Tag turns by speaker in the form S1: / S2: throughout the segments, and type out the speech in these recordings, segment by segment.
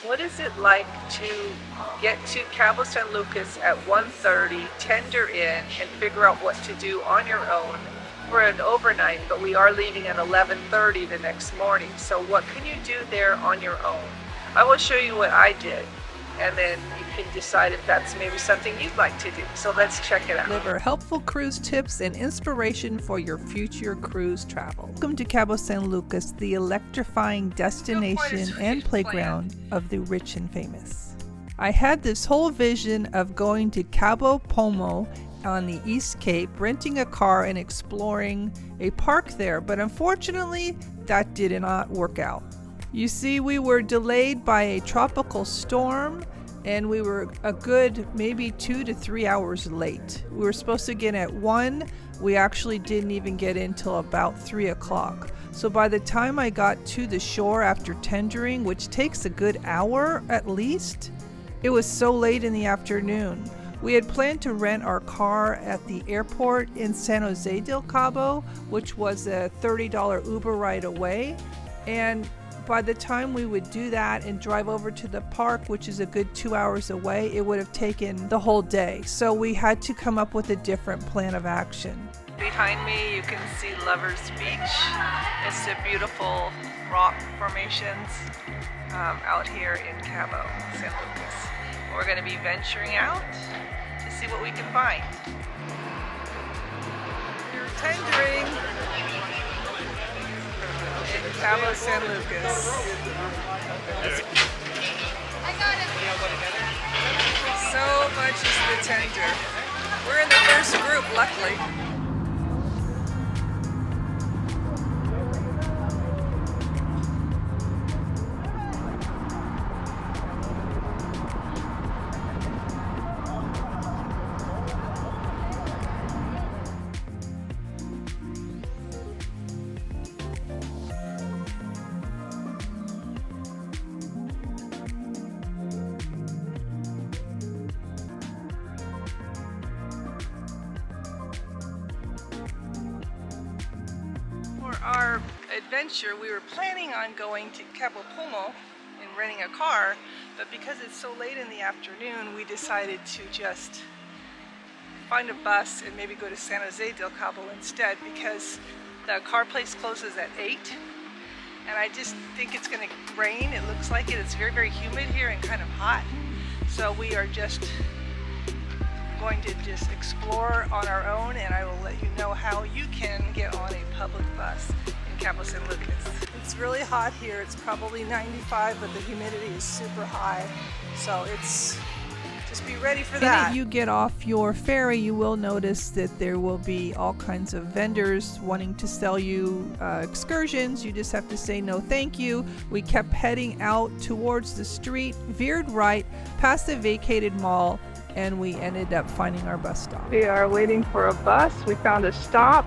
S1: What is it like to get to Cabo San Lucas at 1:30, tender in, and figure out what to do on your own for an overnight, but we are leaving at 11:30 the next morning. So what can you do there on your own? I will show you what I did, and then you can decide if that's maybe something you'd like to do. So let's check it out.
S2: Deliver helpful cruise tips and inspiration for your future cruise travel. Welcome to Cabo San Lucas, the electrifying destination and playground of the rich and famous. I had this whole vision of going to Cabo Pomo on the East Cape, renting a car and exploring a park there, but unfortunately that did not work out. You see, we were delayed by a tropical storm, and we were a good maybe 2 to 3 hours late. We were supposed to get at 1. We actually didn't even get in till about 3 o'clock. So by the time I got to the shore after tendering, which takes a good hour at least, it was so late in the afternoon. We had planned to rent our car at the airport in San Jose del Cabo, which was a $30 Uber ride away. And by the time we would do that and drive over to the park, which is a good 2 hours away, it would have taken the whole day. So we had to come up with a different plan of action.
S1: Behind me you can see Lover's Beach. It's the beautiful rock formations out here in Cabo San Lucas. We're going to be venturing out to see what we can find. We're tendering in Cabo San Lucas. So much is the tender. We're in the first group, luckily. Our adventure, we were planning on going to Cabo Pomo and renting a car, but because it's so late in the afternoon, we decided to just find a bus and maybe go to San Jose del Cabo instead, because the car place closes at 8, and I just think it's going to rain. It looks like it. It's very, very humid here and kind of hot, so we are just going to just explore on our own, and I will let you know how you can get on a public bus in Cabo San Lucas. It's really hot here. It's probably 95, but the humidity is super high, so it's just be ready for that.
S2: When you get off your ferry, you will notice that there will be all kinds of vendors wanting to sell you excursions. You just have to say no thank you. We kept heading out towards the street, veered right past the vacated mall, and we ended up finding our bus stop.
S1: We are waiting for a bus. We found a stop.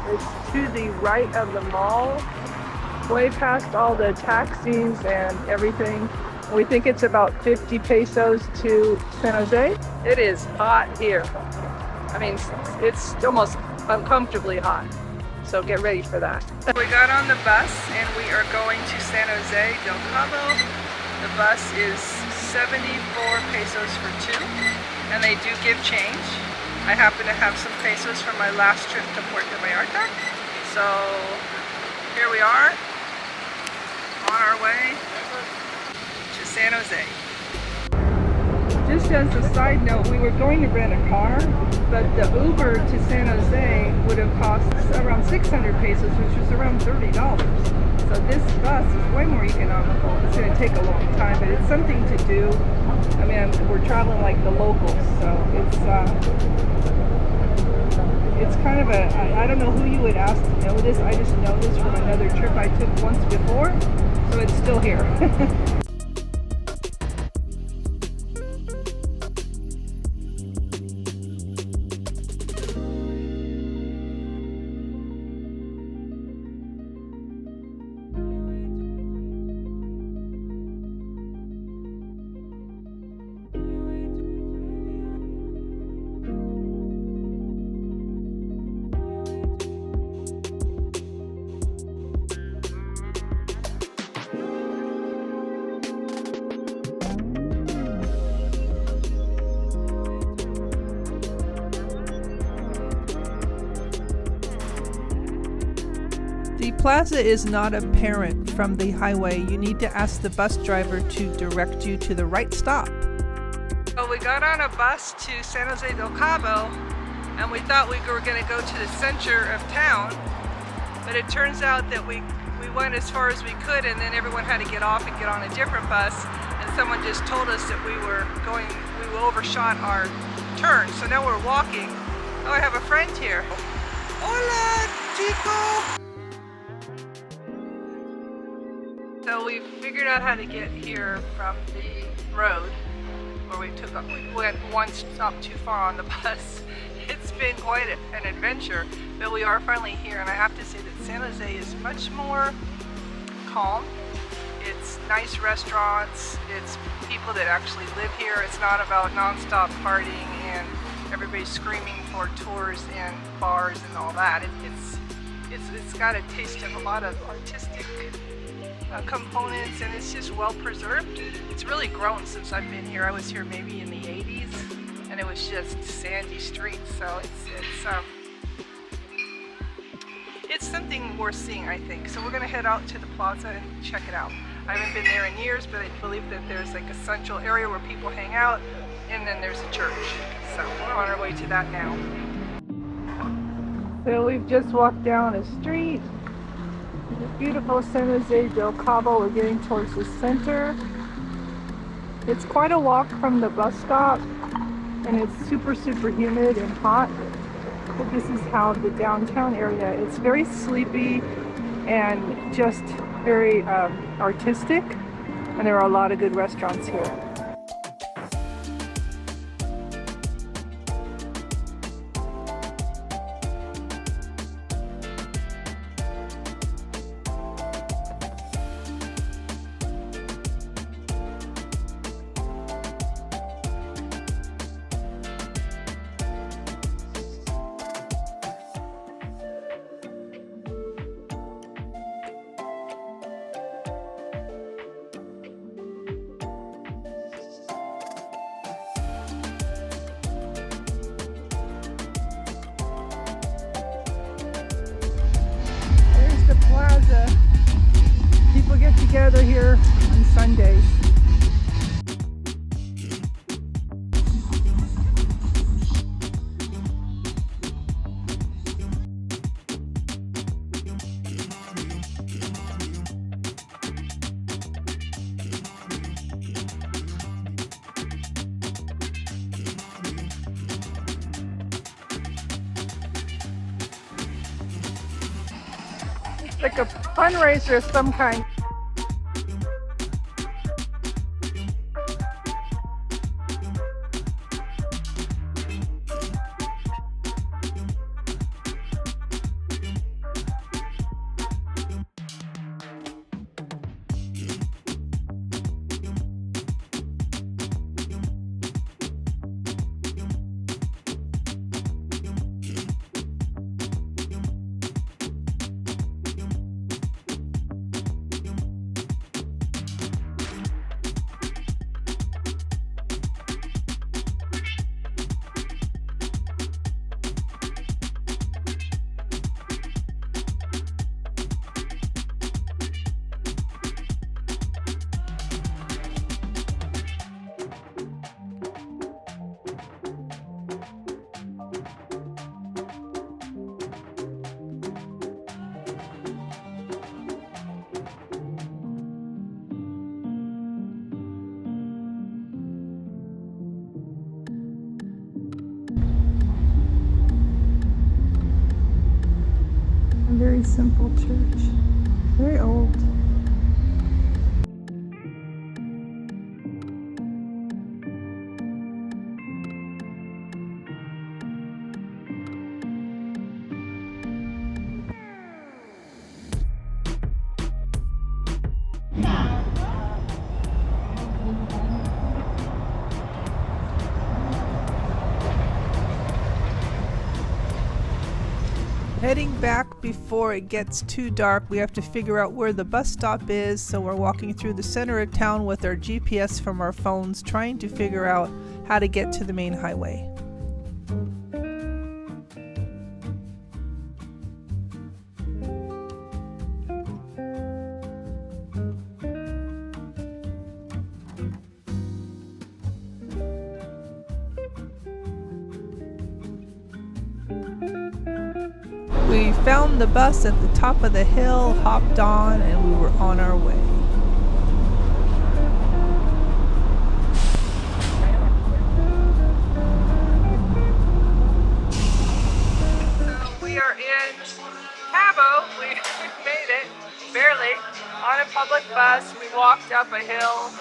S1: It's to the right of the mall, way past all the taxis and everything. We think it's about 50 pesos to San Jose. It is hot here. I mean, it's almost uncomfortably hot. So get ready for that. We got on the bus and we are going to San Jose del Cabo. The bus is 74 pesos for 2, and they do give change. I happen to have some pesos from my last trip to Puerto Vallarta. So here we are on our way to San Jose. Just as a side note, we were going to rent a car, but the Uber to San Jose would have cost around 600 pesos, which was around $30. So this bus is way more economical. It's going to take a long time, but it's something to do. I mean, we're traveling like the locals, so it's kind of a, I don't know who you would ask to know this. I just know this from another trip I took once before, so it's still here.
S2: plaza is not apparent from the highway. You need to ask the bus driver to direct you to the right stop.
S1: So we got on a bus to San Jose del Cabo, and we thought we were going to go to the center of town, but it turns out that we went as far as we could, and then everyone had to get off and get on a different bus, and someone just told us that we overshot our turn. So now we're walking. Oh, I have a friend here. Hola, chico! So we figured out how to get here from the road where we went one stop too far on the bus. It's been quite an adventure, but we are finally here, and I have to say that San Jose is much more calm. It's nice restaurants, it's people that actually live here. It's not about non-stop partying and everybody screaming for tours and bars and all that. It's got a taste of a lot of artistic components, and it's just well preserved. It's really grown since I've been here. I was here maybe in the 80s, and it was just sandy streets, so it's something worth seeing, I think. So we're gonna head out to the plaza and check it out. I haven't been there in years, but I believe that there's like a central area where people hang out, and then there's a church. So we're on our way to that now. So we've just walked down a street. The beautiful San Jose del Cabo. We're getting towards the center. It's quite a walk from the bus stop, and it's super humid and hot. But this is how the downtown area, it's very sleepy and just very artistic, and there are a lot of good restaurants here. Plaza. People get together here on Sundays. Like a fundraiser of some kind. Very simple church, very old.
S2: Heading back before it gets too dark, we have to figure out where the bus stop is, so we're walking through the center of town with our GPS from our phones, trying to figure out how to get to the main highway. We found the bus at the top of the hill, hopped on, and we were on our way.
S1: So we are in Cabo. We made it, barely, on a public bus. We walked up a hill,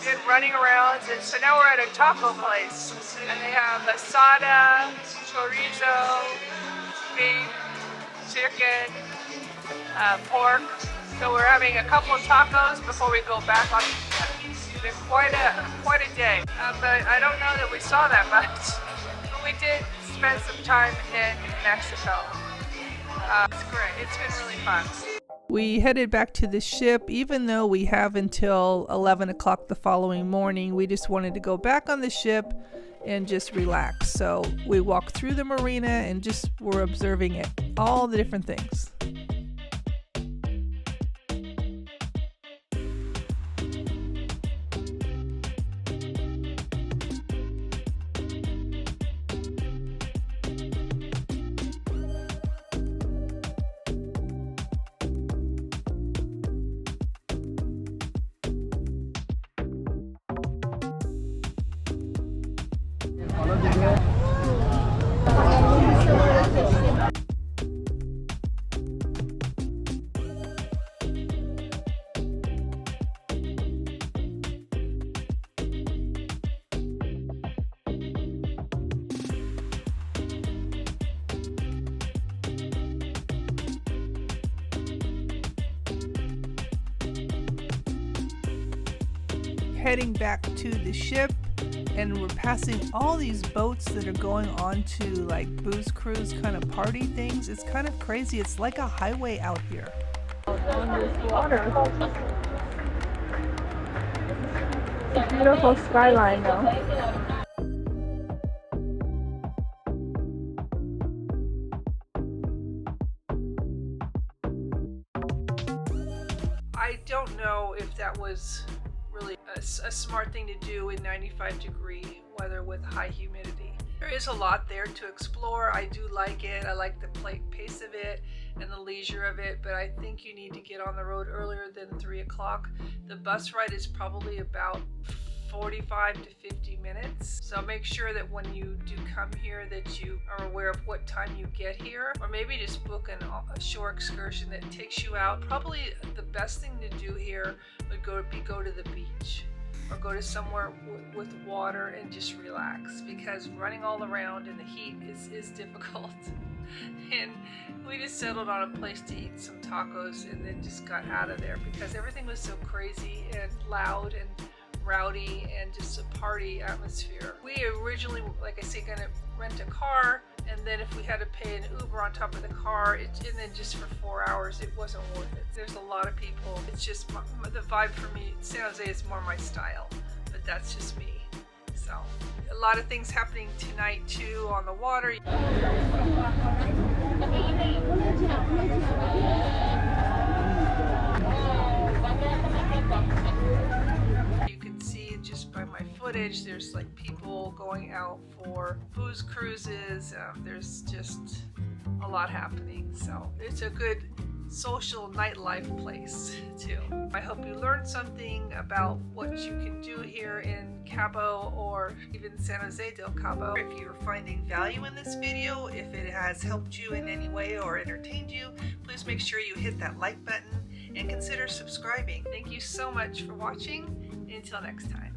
S1: been running around, and so now we're at a taco place. And they have asada, chorizo, beef, chicken, pork. So we're having a couple of tacos before we go back on. It's been quite a day. But I don't know that we saw that much. But we did spend some time in Mexico. It's great. It's been really fun.
S2: We headed back to the ship. Even though we have until 11 o'clock the following morning, we just wanted to go back on the ship and just relax. So we walked through the marina and just were observing it, all the different things. Heading back to the ship, and we're passing all these boats that are going on to like booze cruise kind of party things. It's kind of crazy. It's like a highway out here.
S1: On this water. It's a beautiful skyline though.
S2: I don't know if that was really a smart thing to do in 95-degree weather with high humidity. There is a lot there to explore. I do like it. I like the pace of it and the leisure of it, but I think you need to get on the road earlier than 3 o'clock. The bus ride is probably about 45 to 50 minutes. So make sure that when you do come here that you are aware of what time you get here, or maybe just book a shore excursion that takes you out. Probably the best thing to do here would go to the beach or go to somewhere with water and just relax, because running all around in the heat is difficult. And we just settled on a place to eat some tacos and then just got out of there because everything was so crazy and loud and rowdy and just a party atmosphere. We originally, like I say, gonna rent a car, and then if we had to pay an Uber on top of the car, and then just for 4 hours, it wasn't worth it. There's a lot of people. It's just the vibe for me. San Jose is more my style, but that's just me. So a lot of things happening tonight too on the water. Just by my footage, there's like people going out for booze cruises. There's just a lot happening, so it's a good social nightlife place too. I hope you learned something about what you can do here in Cabo or even San Jose del Cabo. If you're finding value in this video, if it has helped you in any way or entertained you, please make sure you hit that like button and consider subscribing. Thank you so much for watching. Until next time.